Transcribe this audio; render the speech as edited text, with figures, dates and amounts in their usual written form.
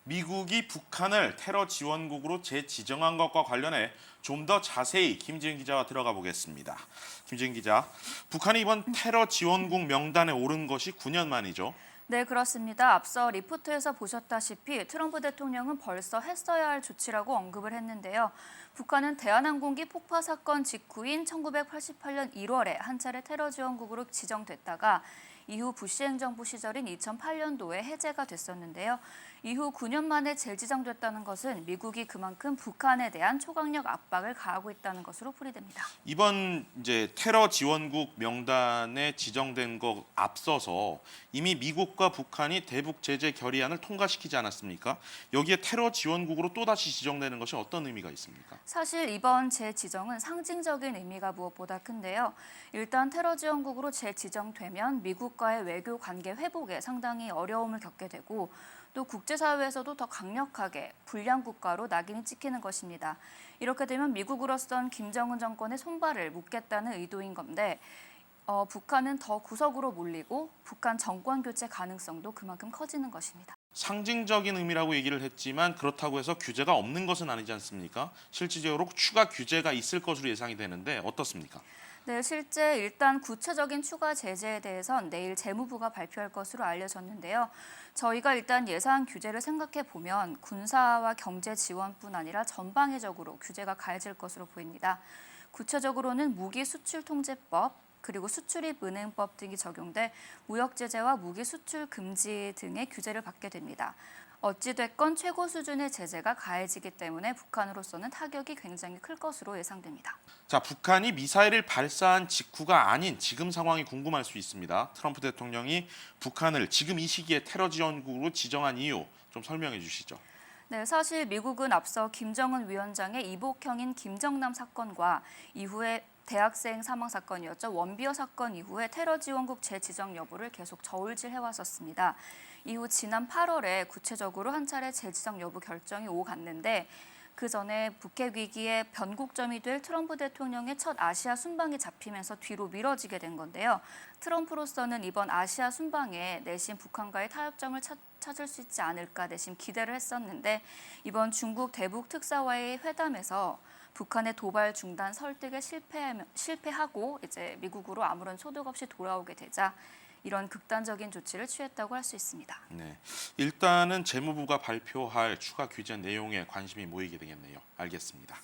미국이 북한을 테러 지원국으로 재지정한 것과 관련해 좀 더 자세히 김지은 기자와 들어가 보겠습니다. 김지은 기자, 북한이 이번 테러 지원국 명단에 오른 것이 9년 만이죠. 네, 그렇습니다. 앞서 리포트에서 보셨다시피 트럼프 대통령은 벌써 했어야 할 조치라고 언급을 했는데요. 북한은 대한항공기 폭파 사건 직후인 1988년 1월에 한 차례 테러 지원국으로 지정됐다가 이후 부시 행정부 시절인 2008년도에 해제가 됐었는데요. 이후 9년 만에 재지정됐다는 것은 미국이 그만큼 북한에 대한 초강력 압박을 가하고 있다는 것으로 풀이됩니다. 이번 테러 지원국 명단에 지정된 것 앞서서 이미 미국과 북한이 대북 제재 결의안을 통과시키지 않았습니까? 여기에 테러 지원국으로 또다시 지정되는 것이 어떤 의미가 있습니까? 사실 이번 재지정은 상징적인 의미가 무엇보다 큰데요. 일단 테러 지원국으로 재지정되면 미국과의 외교 관계 회복에 상당히 어려움을 겪게 되고 또 국제사회에서도 더 강력하게 불량 국가로 낙인이 찍히는 것입니다. 이렇게 되면 미국으로선 김정은 정권의 손발을 묶겠다는 의도인 건데 북한은 더 구석으로 몰리고 북한 정권 교체 가능성도 그만큼 커지는 것입니다. 상징적인 의미라고 얘기를 했지만 그렇다고 해서 규제가 없는 것은 아니지 않습니까? 실질적으로 추가 규제가 있을 것으로 예상이 되는데 어떻습니까? 네, 실제 일단 구체적인 추가 제재에 대해선 내일 재무부가 발표할 것으로 알려졌는데요. 저희가 일단 예산 규제를 생각해 보면 군사와 경제 지원뿐 아니라 전방위적으로 규제가 가해질 것으로 보입니다. 구체적으로는 무기 수출 통제법, 그리고 수출입 은행법 등이 적용돼 무역 제재와 무기 수출 금지 등의 규제를 받게 됩니다. 어찌됐건 최고 수준의 제재가 가해지기 때문에 북한으로서는 타격이 굉장히 클 것으로 예상됩니다. 자, 북한이 미사일을 발사한 직후가 아닌 지금 상황이 궁금할 수 있습니다. 트럼프 대통령이 북한을 지금 이 시기에 테러 지원국으로 지정한 이유 좀 설명해 주시죠. 네, 사실 미국은 앞서 김정은 위원장의 이복형인 김정남 사건과 이후에 대학생 사망 사건이었죠. 원비어 사건 이후에 테러 지원국 재지정 여부를 계속 저울질해 왔었습니다. 이후 지난 8월에 구체적으로 한 차례 재지정 여부 결정이 오갔는데 그 전에 북핵 위기의 변곡점이 될 트럼프 대통령의 첫 아시아 순방이 잡히면서 뒤로 미뤄지게 된 건데요. 트럼프로서는 이번 아시아 순방에 내심 북한과의 타협점을 찾을 수 있지 않을까 내심 기대를 했었는데 이번 중국 대북 특사와의 회담에서 북한의 도발 중단 설득에 실패하고 이제 미국으로 아무런 소득 없이 돌아오게 되자 이런 극단적인 조치를 취했다고 할 수 있습니다. 네, 일단은 재무부가 발표할 추가 규제 내용에 관심이 모이게 되겠네요. 알겠습니다.